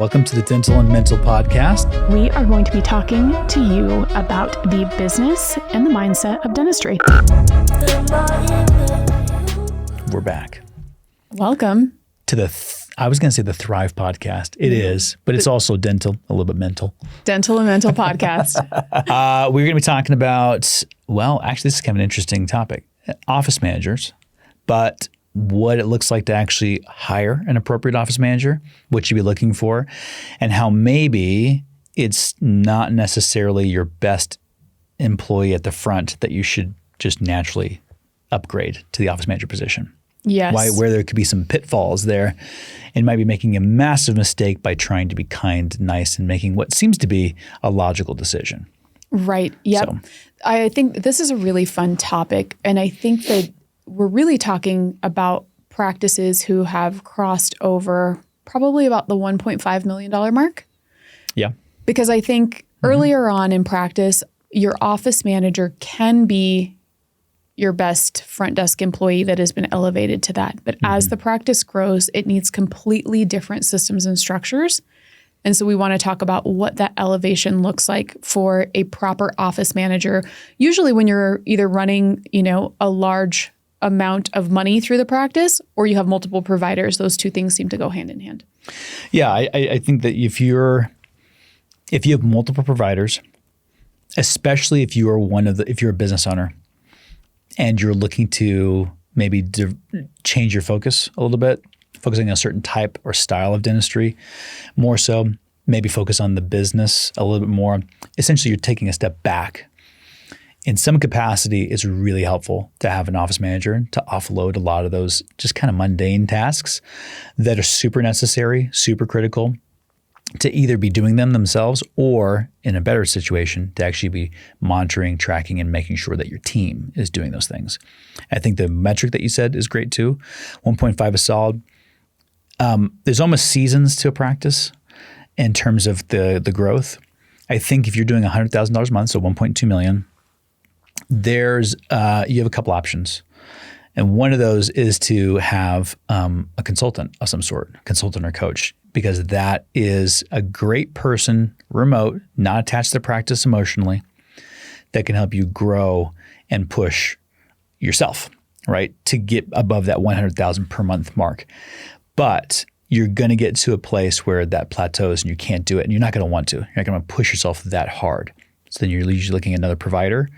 Welcome to the Dental and Mental Podcast. We are going to be talking to you about the business and the mindset of dentistry. We're back. Welcome. To I was going to say the Thrive Podcast. It is, but it's also dental, a little bit mental. Dental and Mental Podcast. We're going to be talking about, well, actually, this is kind of an interesting topic. Office managers, but what it looks like to actually hire an appropriate office manager, what you'd be looking for, and how maybe it's not necessarily your best employee at the front that you should just naturally upgrade to the office manager position. Yes. Where there could be some pitfalls there and might be making a massive mistake by trying to be kind, nice, and making what seems to be a logical decision. Right. Yep. So, I think this is a really fun topic. And I think that we're really talking about practices who have crossed over probably about the $1.5 million mark. Yeah. Because I think earlier on in practice, your office manager can be your best front desk employee that has been elevated to that. But as the practice grows, it needs completely different systems and structures. And so we want to talk about what that elevation looks like for a proper office manager. Usually when you're either running, a large amount of money through the practice or you have multiple providers, those two things seem to go hand in hand. Yeah, I think that if you have multiple providers, especially if you are if you're a business owner and you're looking to maybe change your focus a little bit, focusing on a certain type or style of dentistry, more so, maybe focus on the business a little bit more. Essentially, you're taking a step back. In some capacity, it's really helpful to have an office manager to offload a lot of those just kind of mundane tasks that are super necessary, super critical, to either be doing them themselves or, in a better situation, to actually be monitoring, tracking, and making sure that your team is doing those things. I think the metric that you said is great too. 1.5 is solid. There's almost seasons to a practice in terms of the growth. I think if you're doing $100,000 a month, so 1.2 million, you have a couple options. And one of those is to have a consultant of some sort, consultant or coach, because that is a great person, remote, not attached to the practice emotionally, that can help you grow and push yourself, right, to get above that 100,000 per month mark. But you're going to get to a place where that plateaus and you can't do it, and you're not going to want to. You're not going to push yourself that hard. So then you're usually looking at another provider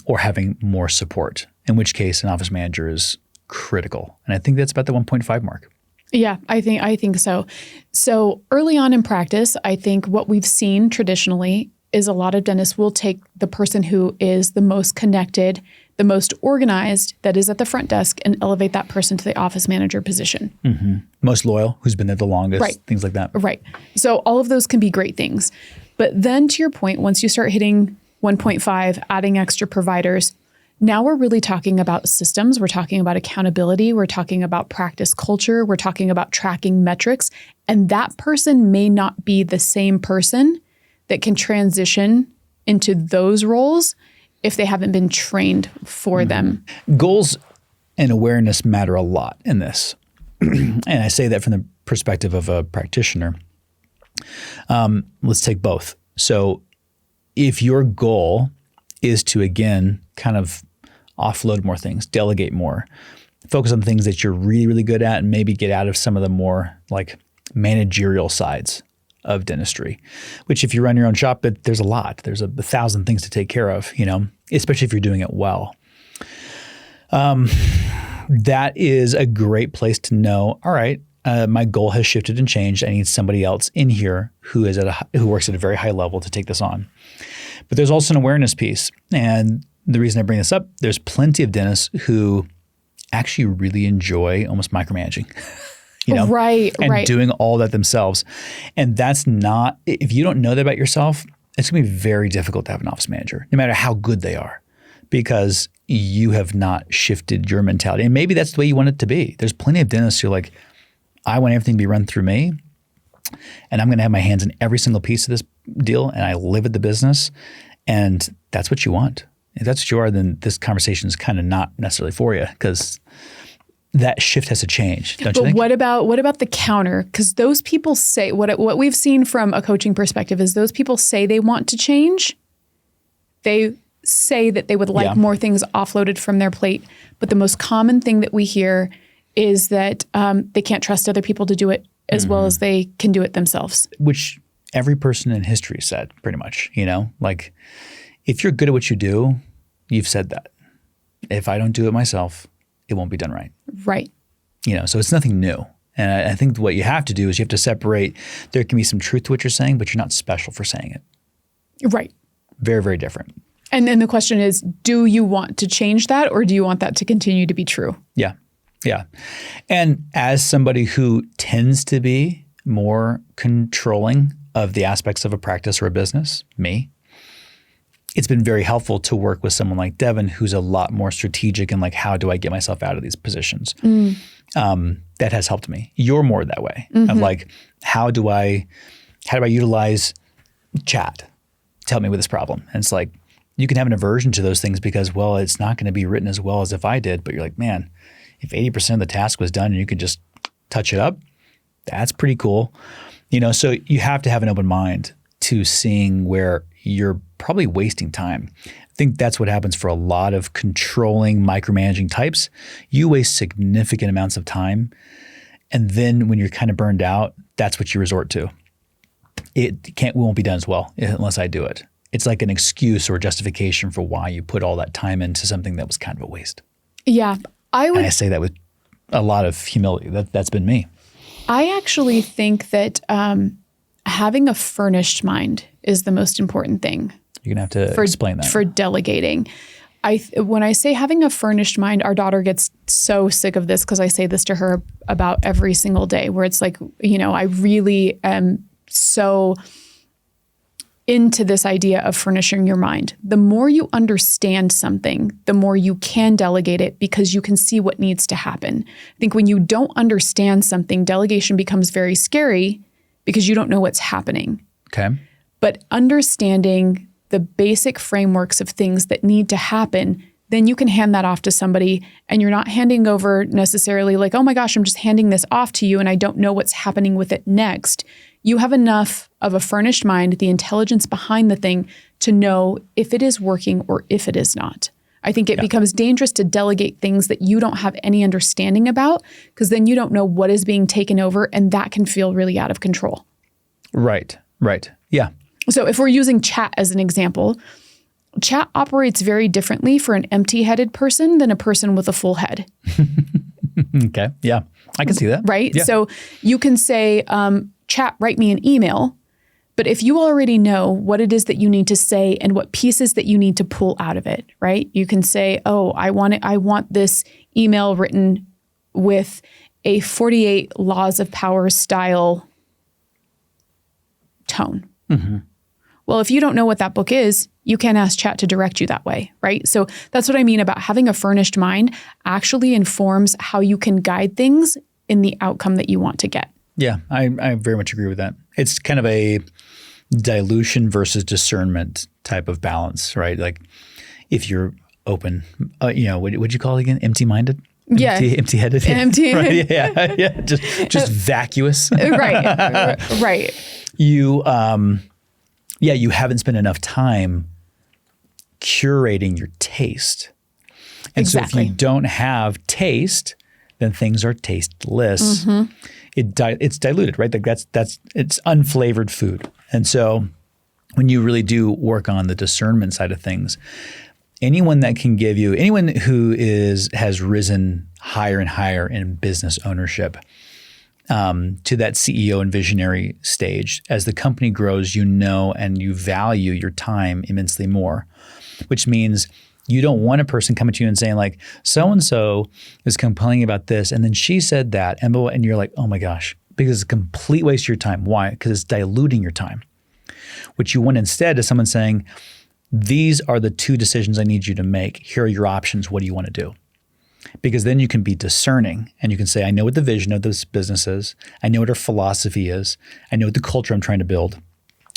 or having more support, in which case an office manager is critical. And I think that's about the 1.5 mark. Yeah, I think so. So early on in practice, I think what we've seen traditionally is a lot of dentists will take the person who is the most connected, the most organized, that is at the front desk, and elevate that person to the office manager position. Mm-hmm. Most loyal, who's been there the longest, right. Things like that. Right. So all of those can be great things. But then to your point, once you start hitting 1.5, adding extra providers, now we're really talking about systems. We're talking about accountability. We're talking about practice culture. We're talking about tracking metrics. And that person may not be the same person that can transition into those roles if they haven't been trained for them. Goals and awareness matter a lot in this. And I say that from the perspective of a practitioner. Let's take both. So if your goal is to, again, kind of offload more things, delegate more, focus on things that you're really, really good at, and maybe get out of some of the more like managerial sides of dentistry, which if you run your own shop, there's a lot. There's 1,000 things to take care of, especially if you're doing it well. That is a great place to know, all right, my goal has shifted and changed. I need somebody else in here who works at a very high level to take this on. But there's also an awareness piece. And the reason I bring this up, there's plenty of dentists who actually really enjoy almost micromanaging, and doing all that themselves. And that's not, if you don't know that about yourself, it's going to be very difficult to have an office manager, no matter how good they are, because you have not shifted your mentality. And maybe that's the way you want it to be. There's plenty of dentists who are like, I want everything to be run through me, and I'm going to have my hands in every single piece of this deal, and I live at the business, and that's what you want. If that's what you are, then this conversation is kind of not necessarily for you, because that shift has to change, don't you But think? what about the counter? Because those people say what we've seen from a coaching perspective is those people say they want to change. They say that they would like more things offloaded from their plate. But the most common thing that we hear is that they can't trust other people to do it as well as they can do it themselves. Which every person in history said, pretty much. Like if you're good at what you do, you've said that. If I don't do it myself, it won't be done right. Right. So it's nothing new. And I think what you have to do is you have to separate. There can be some truth to what you're saying, but you're not special for saying it. Right. Very, very different. And then the question is, do you want to change that or do you want that to continue to be true? Yeah. Yeah. And as somebody who tends to be more controlling of the aspects of a practice or a business, me, it's been very helpful to work with someone like Devin, who's a lot more strategic and like, how do I get myself out of these positions? That has helped me. You're more that way of like, how do I utilize chat to help me with this problem? And it's like, you can have an aversion to those things because, well, it's not going to be written as well as if I did. But you're like, man, if 80% of the task was done and you could just touch it up, that's pretty cool. So you have to have an open mind to seeing where you're probably wasting time. I think that's what happens for a lot of controlling, micromanaging types. You waste significant amounts of time. And then when you're kind of burned out, that's what you resort to. It won't be done as well unless I do it. It's like an excuse or justification for why you put all that time into something that was kind of a waste. Yeah. And I say that with a lot of humility. That's been me. I actually think that having a furnished mind is the most important thing. You're going to have to explain that. For delegating. When I say having a furnished mind, our daughter gets so sick of this because I say this to her about every single day where it's like, I really am so into this idea of furnishing your mind. The more you understand something, the more you can delegate it because you can see what needs to happen. I think when you don't understand something, delegation becomes very scary because you don't know what's happening. Okay. But understanding the basic frameworks of things that need to happen, then you can hand that off to somebody and you're not handing over necessarily like, oh my gosh, I'm just handing this off to you and I don't know what's happening with it next. You have enough of a furnished mind, the intelligence behind the thing to know if it is working or if it is not. I think it becomes dangerous to delegate things that you don't have any understanding about because then you don't know what is being taken over and that can feel really out of control. Right. Yeah. So if we're using chat as an example, chat operates very differently for an empty-headed person than a person with a full head. Okay. Yeah. I can see that. Right? Yeah. So you can say, chat, write me an email. But if you already know what it is that you need to say and what pieces that you need to pull out of it, right? You can say, oh, I want this email written with a 48 Laws of Power style tone. Mm-hmm. Well, if you don't know what that book is, you can't ask chat to direct you that way, right? So that's what I mean about having a furnished mind actually informs how you can guide things in the outcome that you want to get. Yeah, I very much agree with that. It's kind of a dilution versus discernment type of balance, right? Like if you're open, what would you call it again? Empty-minded? Yeah. Empty-headed? Empty. Right? Yeah. Just vacuous. Right. You haven't spent enough time curating your taste. And Exactly. So if you don't have taste, then things are tasteless. Mm-hmm. It's diluted, right? Like it's unflavored food. And so when you really do work on the discernment side of things, anyone who has risen higher and higher in business ownership to that CEO and visionary stage, as the company grows, and you value your time immensely more, which means you don't want a person coming to you and saying like, so-and-so is complaining about this, and then she said that, and you're like, oh my gosh, because it's a complete waste of your time. Why? Because it's diluting your time. What you want instead is someone saying, these are the two decisions I need you to make. Here are your options. What do you want to do? Because then you can be discerning and you can say, I know what the vision of this business is. I know what our philosophy is. I know what the culture I'm trying to build.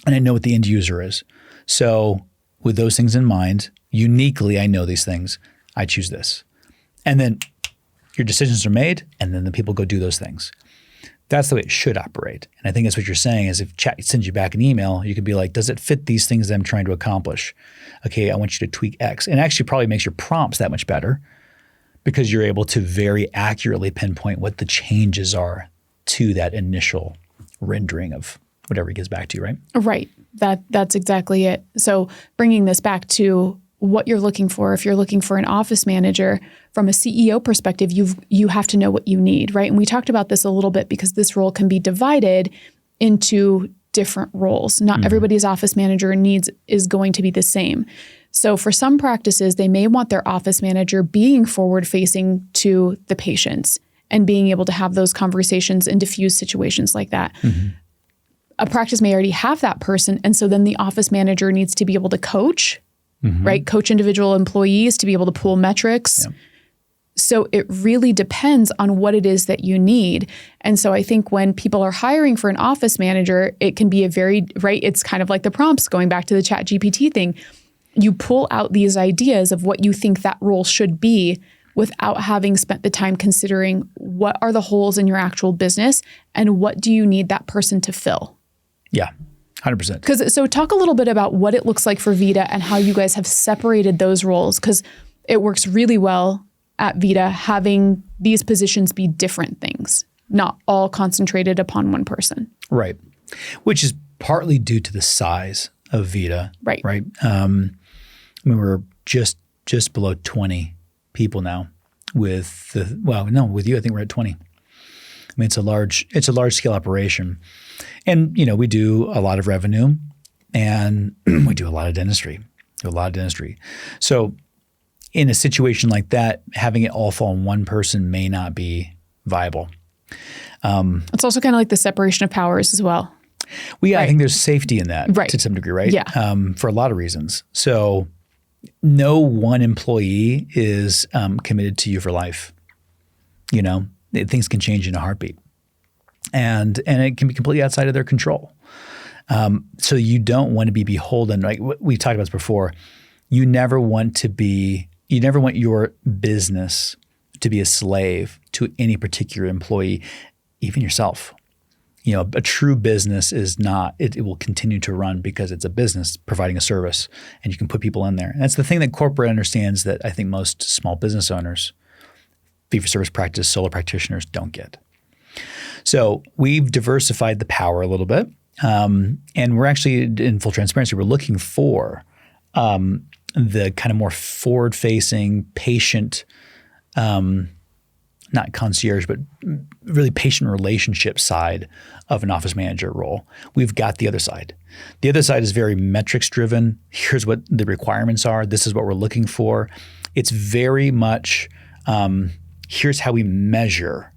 And I know what the end user is. So with those things in mind, uniquely, I know these things. I choose this. And then Your decisions are made, and then the people go do those things. That's the way it should operate. And I think that's what you're saying is if chat sends you back an email, you could be like, does it fit these things that I'm trying to accomplish? Okay, I want you to tweak X. And actually probably makes your prompts that much better because you're able to very accurately pinpoint what the changes are to that initial rendering of whatever he gives back to you, right? Right. That's exactly it. So bringing this back to what you're looking for, if you're looking for an office manager from a CEO perspective, you have to know what you need, right? And we talked about this a little bit because this role can be divided into different roles. Not everybody's office manager needs is going to be the same. So for some practices, they may want their office manager being forward facing to the patients and being able to have those conversations and diffuse situations like that. A practice may already have that person. And so then the office manager needs to be able to coach, right? Coach individual employees to be able to pull metrics. Yeah. So it really depends on what it is that you need. And so I think when people are hiring for an office manager, it can be it's kind of like the prompts going back to the ChatGPT thing. You pull out these ideas of what you think that role should be without having spent the time considering what are the holes in your actual business and what do you need that person to fill. Yeah, 100%. So talk a little bit about what it looks like for Vita and how you guys have separated those roles, because it works really well at Vita having these positions be different things, not all concentrated upon one person. Right. Which is partly due to the size of Vita. Right. Right. We're just below 20 people now with you, I think we're at 20. I mean, it's a large scale operation. And, we do a lot of revenue and we do a lot of dentistry. So in a situation like that, having it all fall on one person may not be viable. It's also kind of like the separation of powers as well. Well, yeah, right. I think there's safety in that to some degree, right? Yeah. For a lot of reasons. So no one employee is committed to you for life. Things can change in a heartbeat. And it can be completely outside of their control. So you don't want to be beholden. Like we talked about this before. You never want your business to be a slave to any particular employee, even yourself. A true business is not, it will continue to run because it's a business providing a service and you can put people in there. And that's the thing that corporate understands that I think most small business owners, fee-for-service practice, solo practitioners don't get. So we've diversified the power a little bit. And we're actually, in full transparency, we're looking for the kind of more forward-facing, patient, not concierge, but really patient relationship side of an office manager role. We've got the other side. The other side is very metrics driven. Here's what the requirements are. This is what we're looking for. It's very much here's how we measure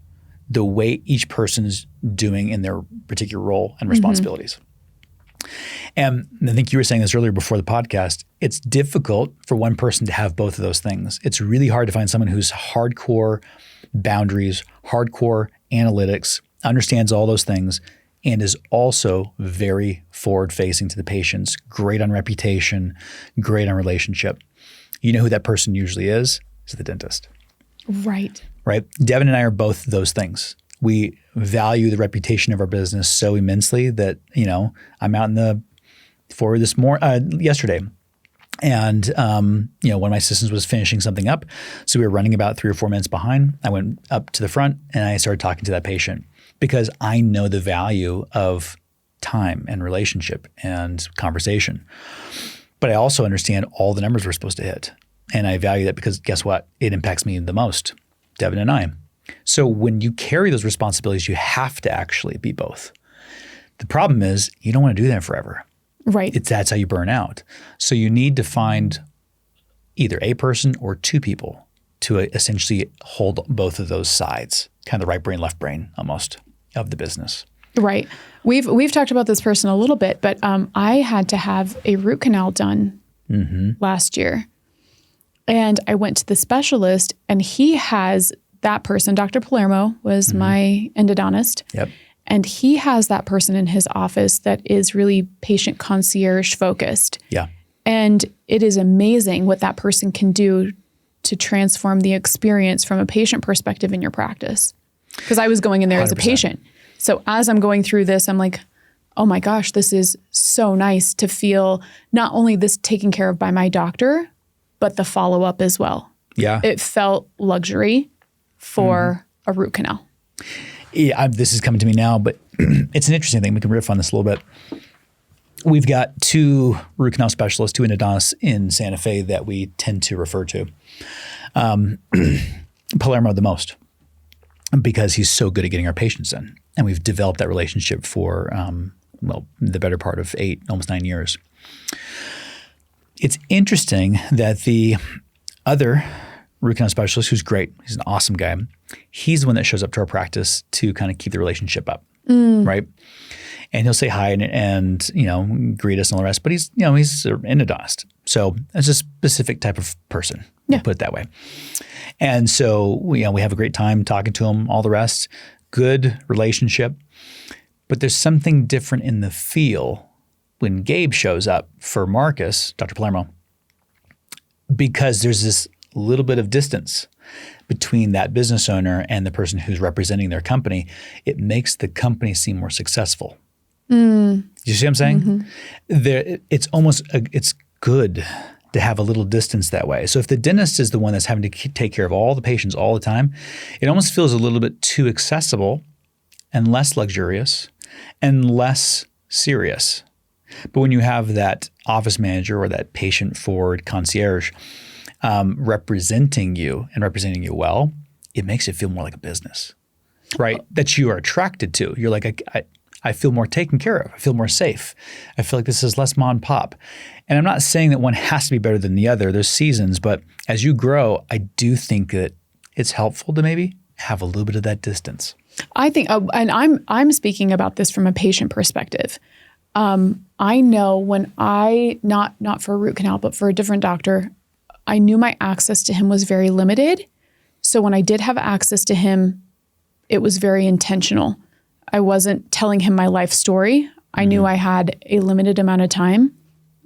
the way each person is doing in their particular role and responsibilities. And I think you were saying this earlier before the podcast, it's difficult for one person to have both of those things. It's really hard to find someone who's hardcore boundaries, hardcore analytics, understands all those things, and is also very forward-facing to the patients, great on reputation, great on relationship. You know who that person usually is? It's the dentist. Right. Right? Devin and I are both those things. We value the reputation of our business so immensely that, I'm out in the forward yesterday. And, one of my assistants was finishing something up. So we were running about 3 or 4 minutes behind. I went up to the front and I started talking to that patient because I know the value of time and relationship and conversation. But I also understand all the numbers we're supposed to hit. And I value that because guess what? It impacts me the most, Devin and I. So when you carry those responsibilities, you have to actually be both. The problem is you don't want to do that forever. Right. That's how you burn out. So you need to find either a person or 2 people to essentially hold both of those sides, kind of the right brain, left brain almost of the business. Right. We've talked about this person a little bit, but I had to have a root canal done last year. And I went to the specialist and he has that person, Dr. Palermo was my endodontist. Yep. And he has that person in his office that is really patient concierge focused. Yeah. And it is amazing what that person can do to transform the experience from a patient perspective in your practice? Because I was going in there as a 100%. patient. So as I'm going through this, I'm like, oh my gosh, this is so nice to feel not only this taken care of by my doctor, but the follow-up as well. Yeah. It felt luxury for a root canal. Yeah, this is coming to me now, but it's an interesting thing. We can riff on this a little bit. We've got 2 root canal specialists, 2 endodontists in Santa Fe that we tend to refer to. Palermo the most, because he's so good at getting our patients in. And we've developed that relationship for, the better part of 8, almost 9 years. It's interesting that the other root canal specialist, who's great, he's an awesome guy, he's the one that shows up to our practice to kind of keep the relationship up, right? And he'll say hi and greet us and all the rest, but he's an endodontist. So it's a specific type of person, we'll put it that way. And so we have a great time talking to him, all the rest, good relationship. But there's something different in the feel when Gabe shows up for Marcus, Dr. Palermo, because there's this little bit of distance between that business owner and the person who's representing their company. It makes the company seem more successful. You see what I'm saying? It's good to have a little distance that way. So if the dentist is the one that's having to take care of all the patients all the time, it almost feels a little bit too accessible and less luxurious and less serious. But when you have that office manager or that patient-forward concierge representing you and representing you well, it makes it feel more like a business, right? That you are attracted to. You're like, I feel more taken care of. I feel more safe. I feel like this is less mom and pop. And I'm not saying that one has to be better than the other. There's seasons, but as you grow, I do think that it's helpful to maybe have a little bit of that distance. I think, and I'm speaking about this from a patient perspective. I know when not for a root canal, but for a different doctor, I knew my access to him was very limited. So when I did have access to him, it was very intentional. I wasn't telling him my life story. I knew I had a limited amount of time.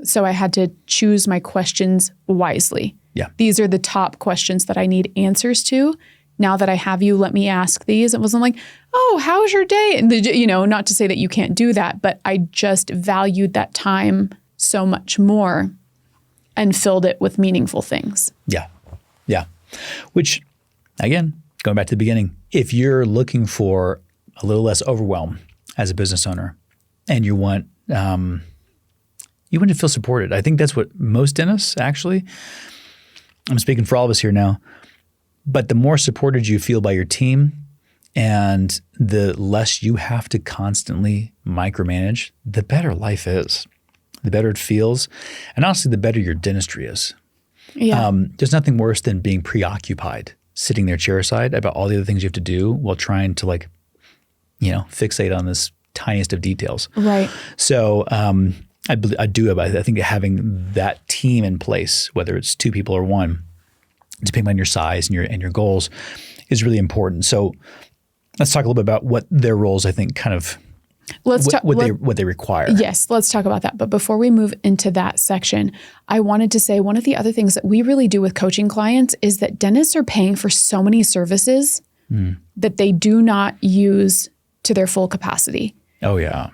So I had to choose my questions wisely. Yeah. These are the top questions that I need answers to. Now that I have you, let me ask these. It wasn't like, oh, how's your day? And not to say that you can't do that, but I just valued that time so much more and filled it with meaningful things. Yeah. Yeah. Which, again, going back to the beginning, if you're looking for a little less overwhelm as a business owner and you want to feel supported, I think that's what most dentists actually, I'm speaking for all of us here now, but the more supported you feel by your team and the less you have to constantly micromanage, the better life is, the better it feels, and honestly, the better your dentistry is. Yeah. There's nothing worse than being preoccupied, sitting there chairside about all the other things you have to do while trying to fixate on this tiniest of details. Right. So I think having that team in place, whether it's 2 people or 1, depending on your size and your goals, is really important. So let's talk a little bit about what their roles, I think, kind of what they require. Yes, let's talk about that. But before we move into that section, I wanted to say one of the other things that we really do with coaching clients is that dentists are paying for so many services that they do not use to their full capacity. Oh, yeah.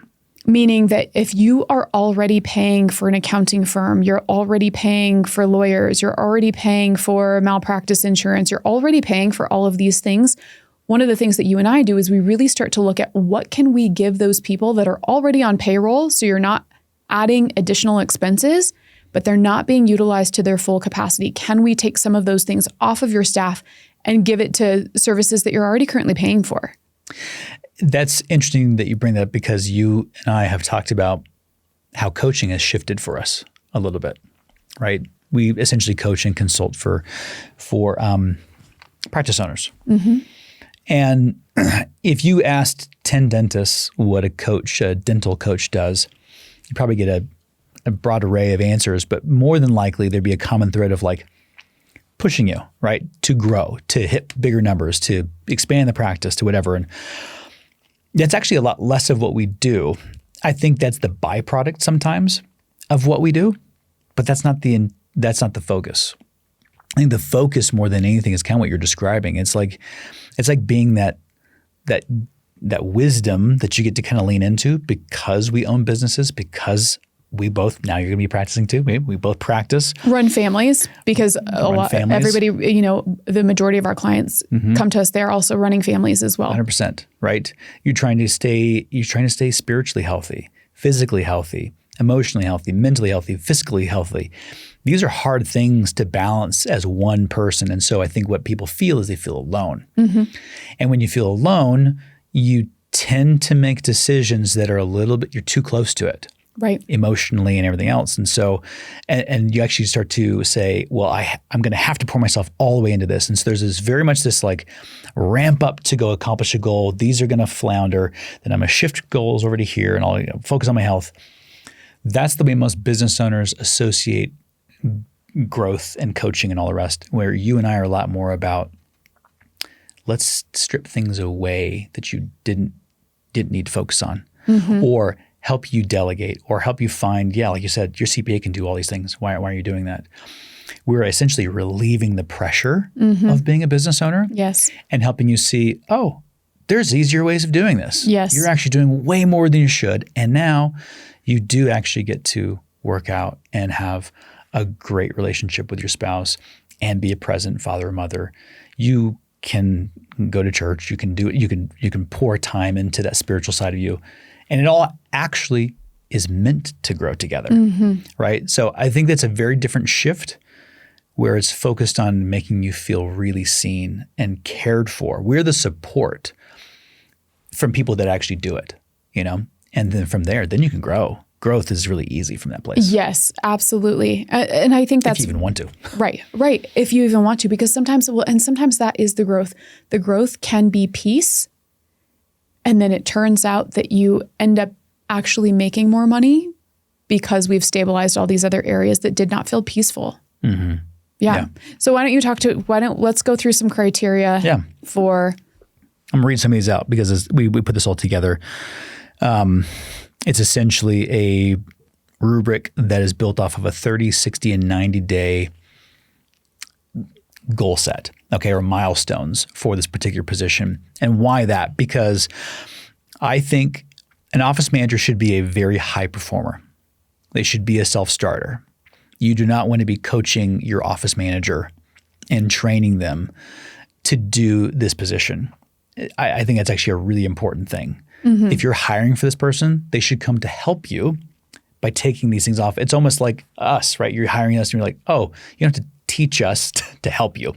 Meaning that if you are already paying for an accounting firm, you're already paying for lawyers, you're already paying for malpractice insurance, you're already paying for all of these things. One of the things that you and I do is we really start to look at what can we give those people that are already on payroll, so you're not adding additional expenses, but they're not being utilized to their full capacity. Can we take some of those things off of your staff and give it to services that you're already currently paying for? That's interesting that you bring that up, because you and I have talked about how coaching has shifted for us a little bit, right? We essentially coach and consult for practice owners. Mm-hmm. And if you asked 10 dentists what a dental coach does, you probably get a broad array of answers, but more than likely there'd be a common thread of pushing you, right, to grow, to hit bigger numbers, to expand the practice, to whatever. And that's actually a lot less of what we do. I think that's the byproduct sometimes of what we do, but that's not the focus. I think the focus more than anything is kind of what you're describing. It's like being that wisdom that you get to kind of lean into because we own businesses, because we both, now you're going to be practicing too. We both practice. Run families, because everybody, the majority of our clients come to us. They're also running families as well. 100%, right? You're trying to stay spiritually healthy, physically healthy, emotionally healthy, mentally healthy, physically healthy. These are hard things to balance as one person. And so I think what people feel is they feel alone. And when you feel alone, you tend to make decisions that are you're too close to it. Right. Emotionally and everything else. And so, and you actually start to say, well, I'm going to have to pour myself all the way into this. And so there's very much this like ramp up to go accomplish a goal. These are going to flounder. Then I'm going to shift goals over to here and I'll focus on my health. That's the way most business owners associate growth and coaching and all the rest, where you and I are a lot more about, let's strip things away that you didn't need to focus on, or help you delegate, or help you find, like you said, your CPA can do all these things. Why are you doing that? We're essentially relieving the pressure of being a business owner. Yes. And helping you see, oh, there's easier ways of doing this. Yes. You're actually doing way more than you should. And now you do actually get to work out and have a great relationship with your spouse and be a present father or mother. You can go to church. You can do it. You can pour time into that spiritual side of you. And it all actually is meant to grow together, right? So I think that's a very different shift where it's focused on making you feel really seen and cared for. We're the support from people that actually do it, and then from there, then you can grow. Growth is really easy from that place. Yes, absolutely. And I think that's— if you even want to. Right. If you even want to, because sometimes that is the growth. The growth can be peace. And then it turns out that you end up actually making more money because we've stabilized all these other areas that did not feel peaceful. Yeah. So let's go through some criteria for— I'm going to read some of these out because we put this all together. It's essentially a rubric that is built off of a 30, 60, and 90-day goal set, or milestones for this particular position. And why that? Because I think an office manager should be a very high performer. They should be a self-starter. You do not want to be coaching your office manager and training them to do this position. I think that's actually a really important thing. If you're hiring for this person, they should come to help you by taking these things off. It's almost like us, right? You're hiring us and you're like, oh, you don't have to teach us to help you.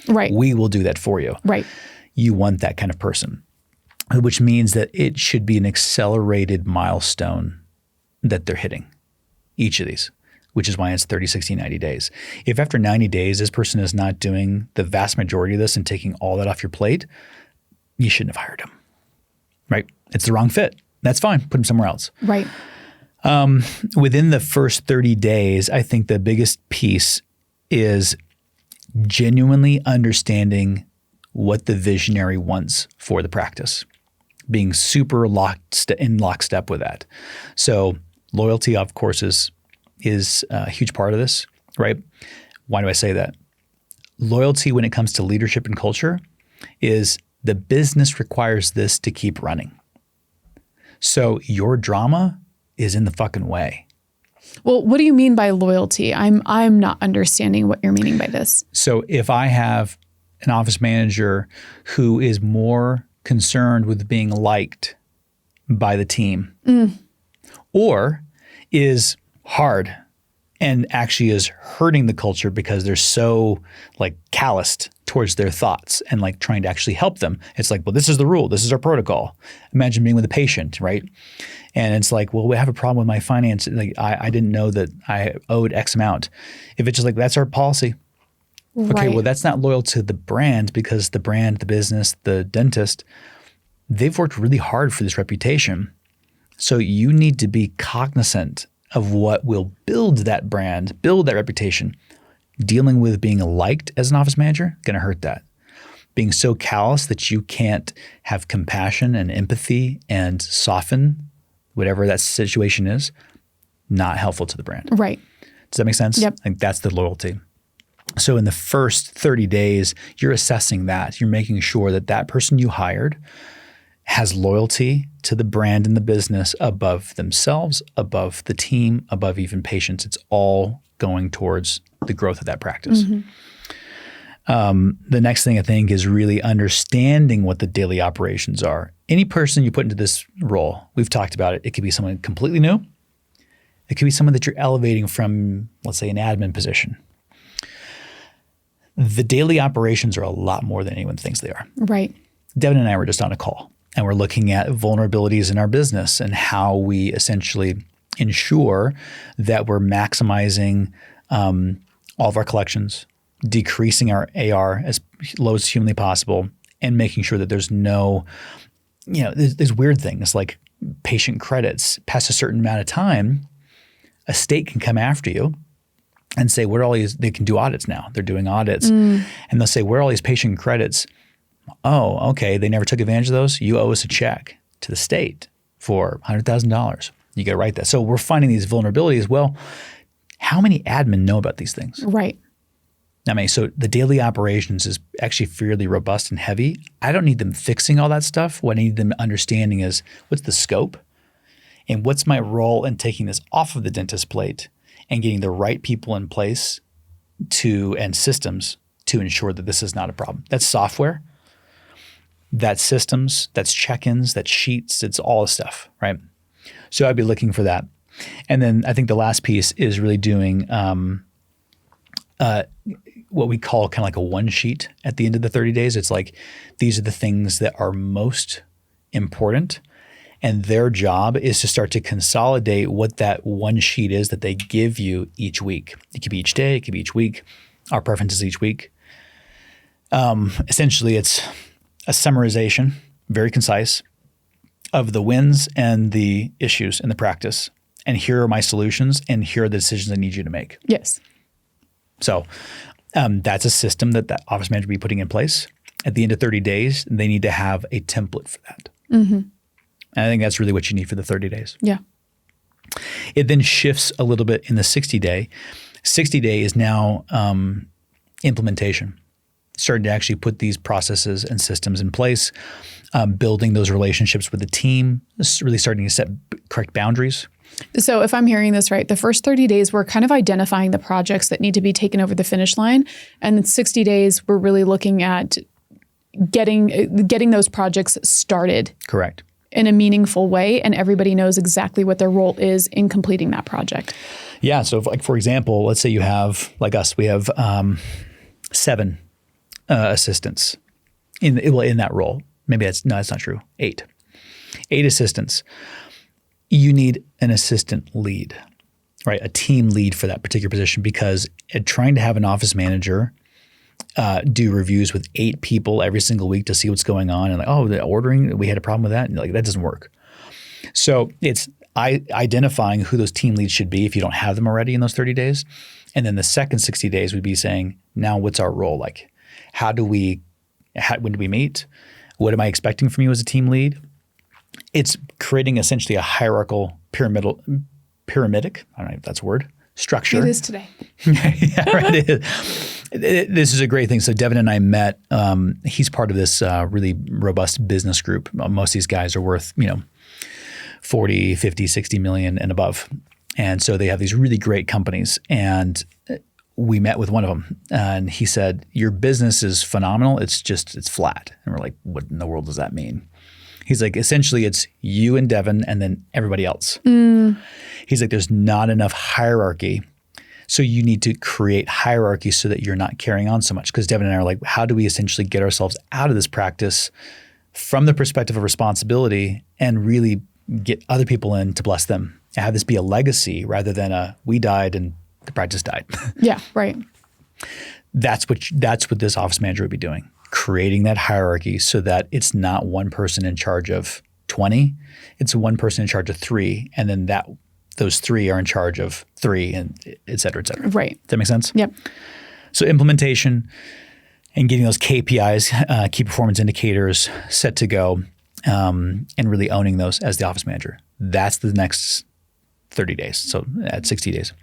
Right. We will do that for you. Right. You want that kind of person, which means that it should be an accelerated milestone that they're hitting, each of these, which is why it's 30, 60, 90 days. If after 90 days, this person is not doing the vast majority of this and taking all that off your plate, you shouldn't have hired them, right? It's the wrong fit. That's fine. Put them somewhere else. Right. Within the first 30 days, I think the biggest piece is genuinely understanding what the visionary wants for the practice, being super in lockstep with that. So loyalty, of course, is a huge part of this, right? Why do I say that? Loyalty when it comes to leadership and culture is the business requires this to keep running. So your drama is in the fucking way. Well, what do you mean by loyalty? I'm not understanding what you're meaning by this. So if I have an office manager who is more concerned with being liked by the team or is hard and actually is hurting the culture because they're so calloused towards their thoughts and trying to actually help them. It's like, well, this is the rule. This is our protocol. Imagine being with a patient, right? And it's like, well, we have a problem with my finance. I didn't know that I owed X amount. If it's just that's our policy. Right. Okay, well, that's not loyal to the brand because the brand, the business, the dentist, they've worked really hard for this reputation. So you need to be cognizant of what will build that brand, build that reputation. Dealing with being liked as an office manager, going to hurt that. Being so callous that you can't have compassion and empathy and soften whatever that situation is, not helpful to the brand. Right. Does that make sense? Yep. I think that's the loyalty. So in the first 30 days, you're assessing that. You're making sure that that person you hired has loyalty to the brand and the business above themselves, above the team, above even patients. It's all going towards the growth of that practice. The next thing I think is really understanding what the daily operations are. Any person you put into this role, we've talked about it. It could be someone completely new. It could be someone that you're elevating from, let's say, an admin position. The daily operations are a lot more than anyone thinks they are. Right. Devin and I were just on a call, and we're looking at vulnerabilities in our business and how we essentially ensure that we're maximizing all of our collections, decreasing our AR as low as humanly possible, and making sure that there's no, there's weird things like patient credits. Past a certain amount of time, a state can come after you and say, where are all these, they can do audits now. They're doing audits. And they'll say, where are all these patient credits? Oh, okay. They never took advantage of those. You owe us a check to the state for $100,000. You got to write that. So we're finding these vulnerabilities. Well, how many admin know about these things? Right. I mean, so the daily operations is actually fairly robust and heavy. I don't need them fixing all that stuff. What I need them understanding is what's the scope and what's my role in taking this off of the dentist plate and getting the right people in place and systems to ensure that this is not a problem. That's software, that's systems, that's check-ins, that's sheets, it's all the stuff, right? So I'd be looking for that. And then I think the last piece is really doing what we call kind of like a one sheet at the end of the 30 days. It's like, these are the things that are most important. And their job is to start to consolidate what that one sheet is that they give you each week. It could be each day, it could be each week. Our preference is each week. Essentially, it's a summarization, very concise, of the wins and the issues in the practice. And here are my solutions, and here are the decisions I need you to make. Yes. So that's a system that office manager will be putting in place. At the end of 30 days, they need to have a template for that. And I think that's really what you need for the 30 days. Yeah. It then shifts a little bit in the 60-day. 60-day is now implementation, starting to actually put these processes and systems in place, building those relationships with the team, really starting to set correct boundaries. So if I'm hearing this right, the first 30 days, we're kind of identifying the projects that need to be taken over the finish line. And then 60 days, we're really looking at getting those projects started. Correct. In a meaningful way, and everybody knows exactly what their role is in completing that project. Yeah. So like, for example, let's say you have, like us, we have 7 assistants in that role. Maybe that's not true. 8 assistants. You need an assistant lead, right? A team lead for that particular position, because trying to have an office manager do reviews with 8 people every single week to see what's going on, and like, oh, the ordering, we had a problem with that, and like, that doesn't work. So it's identifying who those team leads should be if you don't have them already in those 30 days. And then the second 60 days would be saying, now what's our role like? When do we meet? What am I expecting from you as a team lead? It's creating essentially a hierarchical pyramidic, I don't know if that's a word, structure. It is today. Yeah, right, it is. This is a great thing. So Devin and I met. He's part of this really robust business group. Most of these guys are worth, 40, 50, 60 million and above. And so they have these really great companies. And we met with one of them, and he said, your business is phenomenal. It's flat. And we're like, what in the world does that mean? He's like, essentially it's you and Devin and then everybody else. He's like, there's not enough hierarchy. So you need to create hierarchy so that you're not carrying on so much. Because Devin and I are like, how do we essentially get ourselves out of this practice from the perspective of responsibility and really get other people in to bless them and have this be a legacy rather than we died and the practice died. Yeah, right. That's what this office manager would be doing, creating that hierarchy so that it's not one person in charge of 20, it's one person in charge of 3, and then those 3 are in charge of 3, and et cetera, et cetera. Right. Does that make sense? Yep. So implementation and getting those KPIs, key performance indicators, set to go, and really owning those as the office manager. That's the next 30 days. So at 60 days.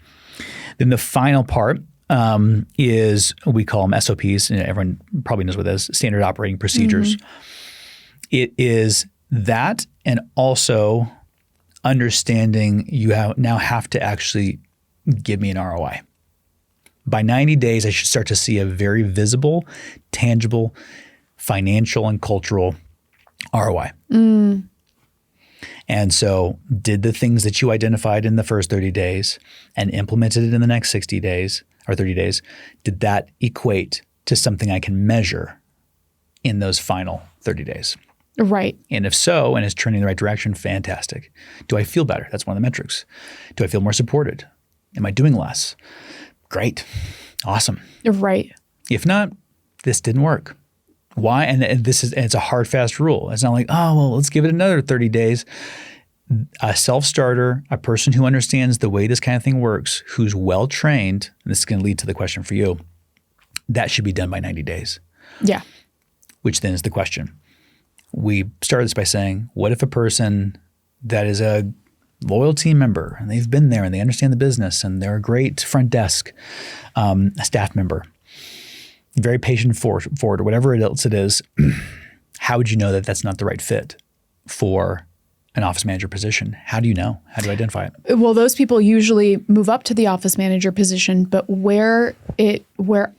Then the final part is, we call them SOPs, and everyone probably knows what that is, standard operating procedures. It is that, and also understanding you now have to actually give me an ROI. By 90 days, I should start to see a very visible, tangible, financial and cultural ROI. And so did the things that you identified in the first 30 days and implemented it in the next 60 days or 30 days, did that equate to something I can measure in those final 30 days? Right. And if so, and it's trending in the right direction, fantastic. Do I feel better? That's one of the metrics. Do I feel more supported? Am I doing less? Great. Awesome. Right. If not, this didn't work. Why? And it's a hard, fast rule. It's not like, oh, well, let's give it another 30 days. A self-starter, a person who understands the way this kind of thing works, who's well-trained, and this is going to lead to the question for you, that should be done by 90 days. Yeah. Which then is the question. We started this by saying, what if a person that is a loyal team member and they've been there and they understand the business and they're a great front desk staff member, very patient forward or whatever else it is, how would you know that that's not the right fit for an office manager position? How do you know? How do you identify it? Well, those people usually move up to the office manager position, but where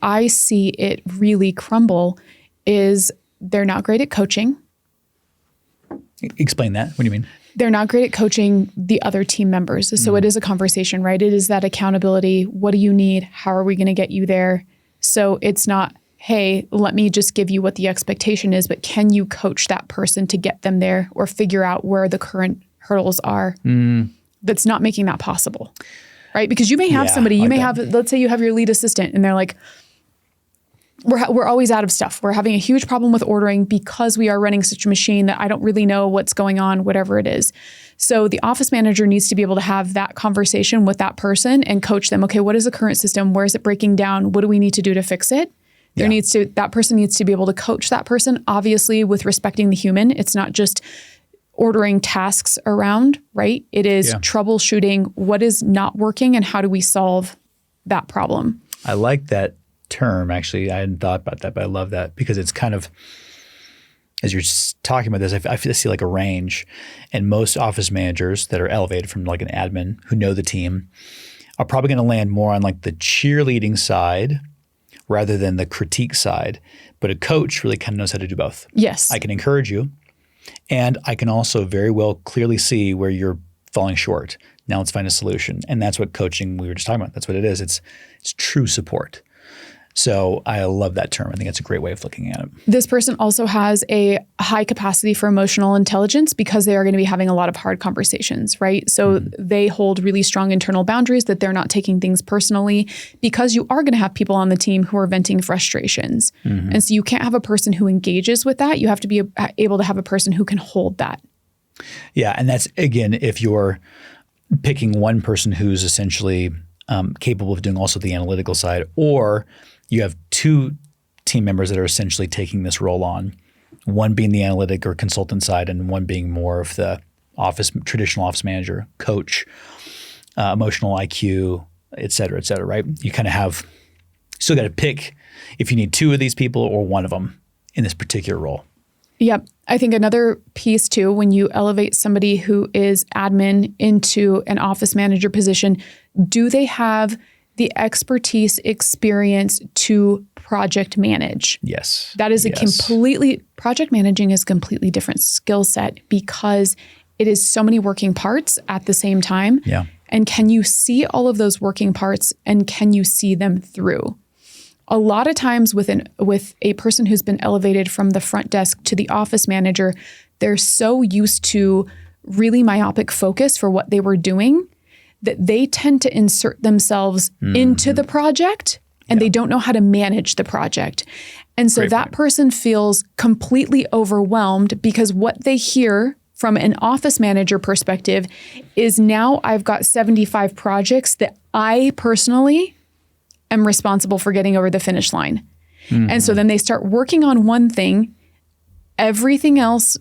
I see it really crumble is they're not great at coaching. Explain that. What do you mean? They're not great at coaching the other team members. So it is a conversation, right? It is that accountability. What do you need? How are we going to get you there? So it's not, hey, let me just give you what the expectation is, but can you coach that person to get them there or figure out where the current hurdles are? That's not making that possible, right? Because you may have somebody, you may have, let's say you have your lead assistant and they're like, we're always out of stuff. We're having a huge problem with ordering because we are running such a machine that I don't really know what's going on, whatever it is. So the office manager needs to be able to have that conversation with that person and coach them. Okay, what is the current system? Where is it breaking down? What do we need to do to fix it? That person needs to be able to coach that person, obviously with respecting the human. It's not just ordering tasks around, right? It is troubleshooting what is not working and how do we solve that problem. I like that term. Actually, I hadn't thought about that, but I love that because it's kind of, as you're talking about this, I see like a range, and most office managers that are elevated from like an admin who know the team are probably going to land more on like the cheerleading side rather than the critique side. But a coach really kind of knows how to do both. Yes. I can encourage you, and I can also very well clearly see where you're falling short. Now let's find a solution. And that's what coaching we were just talking about. That's what it is. It's true support. So I love that term. I think it's a great way of looking at it. This person also has a high capacity for emotional intelligence because they are going to be having a lot of hard conversations, right? So they hold really strong internal boundaries that they're not taking things personally because you are going to have people on the team who are venting frustrations. And so you can't have a person who engages with that. You have to be able to have a person who can hold that. Yeah. And that's, again, if you're picking one person who's essentially capable of doing also the analytical side, or you have two team members that are essentially taking this role on, one being the analytic or consultant side and one being more of the traditional office manager, coach, emotional IQ, et cetera, right? You kind of have still got to pick if you need two of these people or one of them in this particular role. Yep. I think another piece too, when you elevate somebody who is admin into an office manager position, do they have the expertise, experience to project manage? Yes. That is project managing is a completely different skill set because it is so many working parts at the same time. Yeah. And can you see all of those working parts and can you see them through? A lot of times with a person who's been elevated from the front desk to the office manager, they're so used to really myopic focus for what they were doing that they tend to insert themselves into the project and they don't know how to manage the project. And so that person feels completely overwhelmed because what they hear from an office manager perspective is now I've got 75 projects that I personally am responsible for getting over the finish line. And so then they start working on one thing, everything else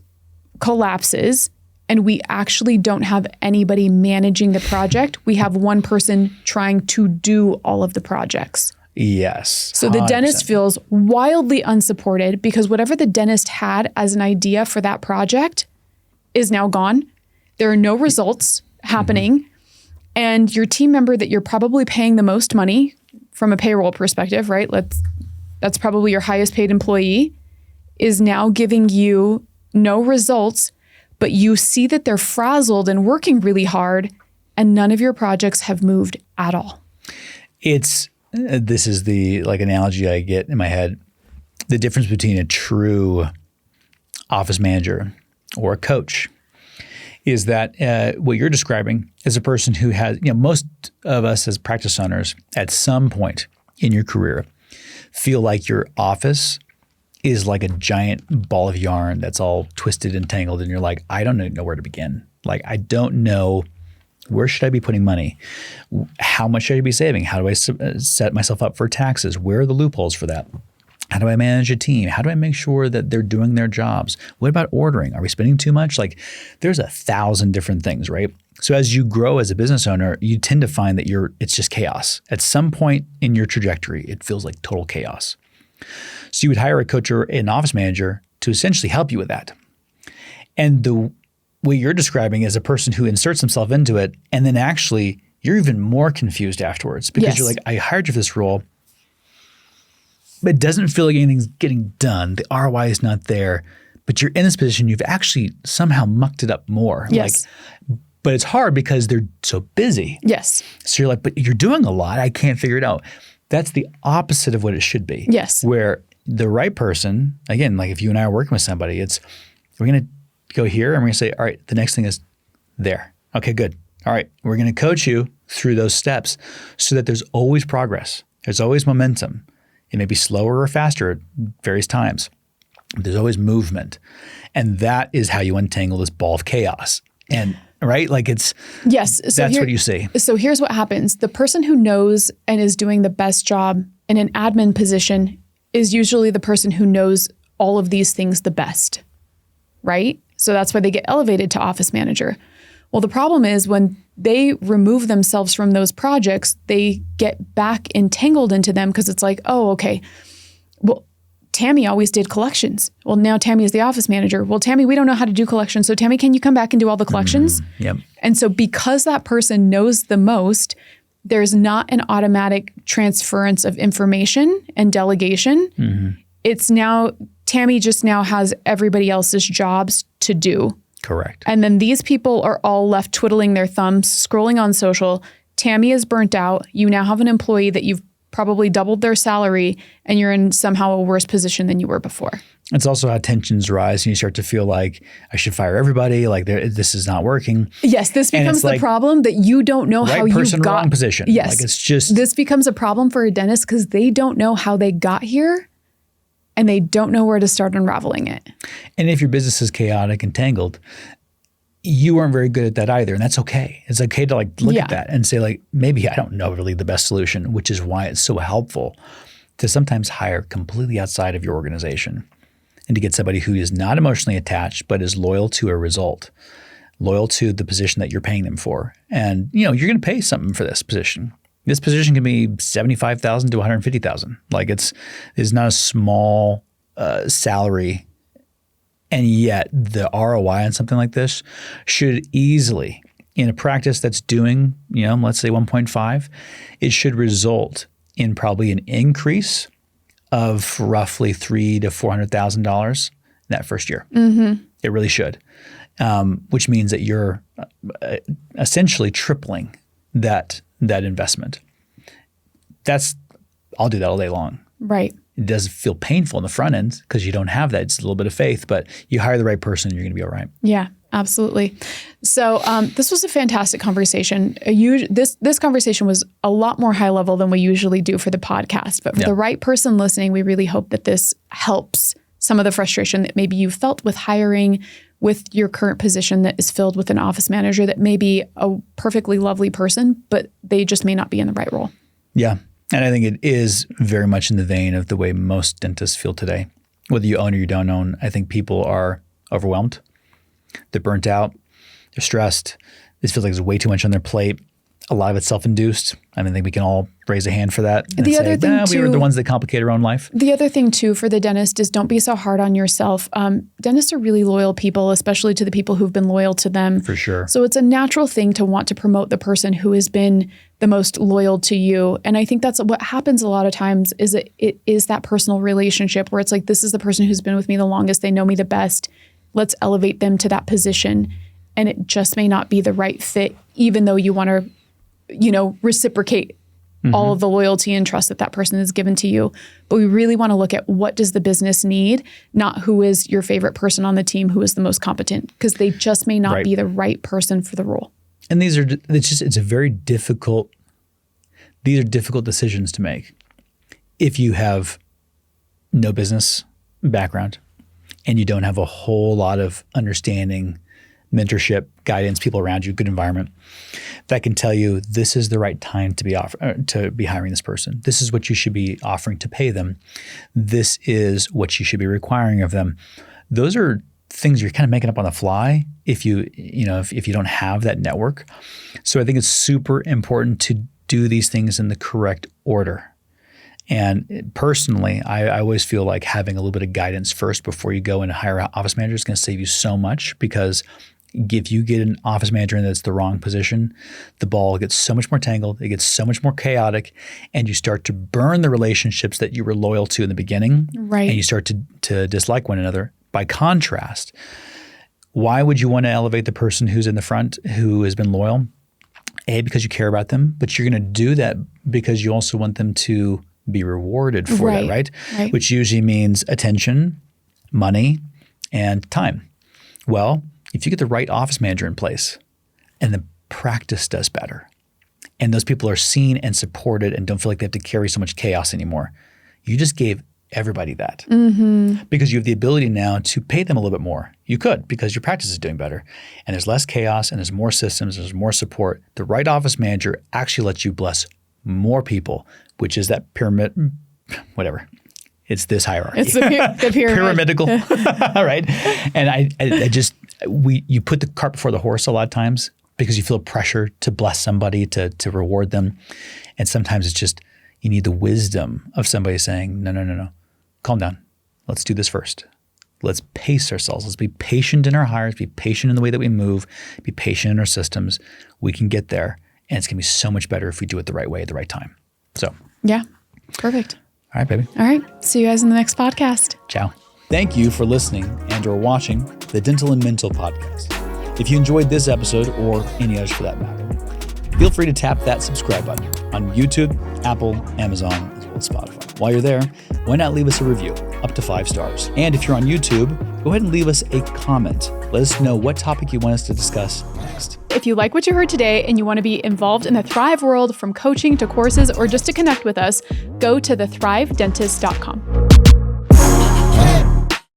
collapses, and we actually don't have anybody managing the project. We have one person trying to do all of the projects. Yes. So the 100%. dentist feels wildly unsupported because whatever the dentist had as an idea for that project is now gone. There are no results happening. And your team member that you're probably paying the most money from a payroll perspective, right? That's probably your highest paid employee, is now giving you no results, but you see that they're frazzled and working really hard, and none of your projects have moved at all. This is the analogy I get in my head. The difference between a true office manager or a coach is that what you're describing is a person who has, most of us as practice owners at some point in your career feel like your office is like a giant ball of yarn that's all twisted and tangled. And you're like, I don't know where to begin. Like, I don't know, where should I be putting money? How much should I be saving? How do I set myself up for taxes? Where are the loopholes for that? How do I manage a team? How do I make sure that they're doing their jobs? What about ordering? Are we spending too much? Like, there's 1,000 different things, right? So as you grow as a business owner, you tend to find that it's just chaos. At some point in your trajectory, it feels like total chaos. So you would hire a coach or an office manager to essentially help you with that. And the way you're describing is a person who inserts himself into it, and then actually you're even more confused afterwards because you're like, I hired you for this role, but it doesn't feel like anything's getting done. The ROI is not there, but you're in this position. You've actually somehow mucked it up more. Yes. But it's hard because they're so busy. Yes. So you're like, but you're doing a lot. I can't figure it out. That's the opposite of what it should be. Yes. Where the right person, again, like if you and I are working with somebody, we're going to go here and we're going to say, all right, the next thing is there. Okay, good. All right, we're going to coach you through those steps so that there's always progress. There's always momentum. It may be slower or faster at various times. But there's always movement. And that is how you untangle this ball of chaos. And right? Like yes. So that's what you see. So here's what happens. The person who knows and is doing the best job in an admin position is usually the person who knows all of these things the best, right? So that's why they get elevated to office manager. Well, the problem is when they remove themselves from those projects, they get back entangled into them because it's like, oh, okay, well, Tammy always did collections. Well, now Tammy is the office manager. Well, Tammy, we don't know how to do collections. So Tammy, can you come back and do all the collections? Yep. And so because that person knows the most, there's not an automatic transference of information and delegation. Mm-hmm. It's now, Tammy just now has everybody else's jobs to do. Correct. And then these people are all left twiddling their thumbs, scrolling on social. Tammy is burnt out. You now have an employee that you've probably doubled their salary, and you're in somehow a worse position than you were before. It's also how tensions rise and you start to feel like I should fire everybody, like this is not working. Yes, this becomes the problem that you don't know how you got. Right person, wrong position. Yes. Like it's just. This becomes a problem for a dentist because they don't know how they got here and they don't know where to start unraveling it. And if your business is chaotic and tangled, you weren't very good at that either. And that's okay. It's okay to look at that and say maybe I don't know really the best solution, which is why it's so helpful to sometimes hire completely outside of your organization and to get somebody who is not emotionally attached, but is loyal to a result, loyal to the position that you're paying them for. And you're going to pay something for this position. This position can be $75,000 to $150,000. Like it's not a small salary. And yet the ROI on something like this should easily, in a practice that's doing, let's say 1.5, it should result in probably an increase of roughly $300,000 to $400,000 that first year. Mm-hmm. It really should, which means that you're essentially tripling that investment. I'll do that all day long. Right. It does feel painful in the front end because you don't have that. It's a little bit of faith, but you hire the right person, you're going to be all right. Yeah, absolutely. So this was a fantastic conversation. This conversation was a lot more high level than we usually do for the podcast. But for the right person listening, we really hope that this helps some of the frustration that maybe you felt with hiring with your current position that is filled with an office manager that may be a perfectly lovely person, but they just may not be in the right role. Yeah. And I think it is very much in the vein of the way most dentists feel today. Whether you own or you don't own, I think people are overwhelmed. They're burnt out. They're stressed. This feels like there's way too much on their plate. A lot of it's self-induced. I think we can all raise a hand for that. And The other thing we were too- the ones that complicate our own life. The other thing too for the dentist is don't be so hard on yourself. Dentists are really loyal people, especially to the people who've been loyal to them. For sure. So it's a natural thing to want to promote the person who has been the most loyal to you. And I think that's what happens a lot of times is it is that personal relationship where it's like, this is the person who's been with me the longest. They know me the best. Let's elevate them to that position. And it just may not be the right fit, even though you want to, reciprocate all of the loyalty and trust that person has given to you. But we really want to look at what does the business need, not who is your favorite person on the team, who is the most competent, because they just may not be the right person for the role. And these are difficult decisions to make. If you have no business background and you don't have a whole lot of understanding, mentorship, guidance, people around you, good environment that can tell you this is the right time to be hiring this person. This is what you should be offering to pay them. This is what you should be requiring of them. Those are things you're kind of making up on the fly if you don't have that network. So I think it's super important to do these things in the correct order. And personally, I always feel like having a little bit of guidance first before you go and hire an office manager is going to save you so much, because if you get an office manager that's the wrong position, the ball gets so much more tangled, it gets so much more chaotic, and you start to burn the relationships that you were loyal to in the beginning, right? And you start to dislike one another. By contrast, why would you want to elevate the person who's in the front who has been loyal? A, because you care about them, but you're going to do that because you also want them to be rewarded for that, right? Which usually means attention, money, and time. Well, if you get the right office manager in place and the practice does better and those people are seen and supported and don't feel like they have to carry so much chaos anymore, you just gave everybody that. Because you have the ability now to pay them a little bit more. You could, because your practice is doing better and there's less chaos and there's more systems, there's more support. The right office manager actually lets you bless more people, which is that pyramid, whatever. It's this hierarchy. It's the pyramid. Pyramidal, right? And you put the cart before the horse a lot of times because you feel pressure to bless somebody, to reward them. And sometimes it's just, you need the wisdom of somebody saying, no, calm down. Let's do this first. Let's pace ourselves. Let's be patient in our hires, be patient in the way that we move, be patient in our systems. We can get there. And it's going to be so much better if we do it the right way at the right time. So. Yeah, perfect. All right, baby. All right. See you guys in the next podcast. Ciao. Thank you for listening and or watching the Dental and Mental podcast. If you enjoyed this episode or any others for that matter, feel free to tap that subscribe button on YouTube, Apple, Amazon, as well as Spotify. While you're there, why not leave us a review up to 5 stars? And if you're on YouTube, go ahead and leave us a comment. Let us know what topic you want us to discuss next. If you like what you heard today and you want to be involved in the Thrive world, from coaching to courses or just to connect with us, go to thethrivedentist.com.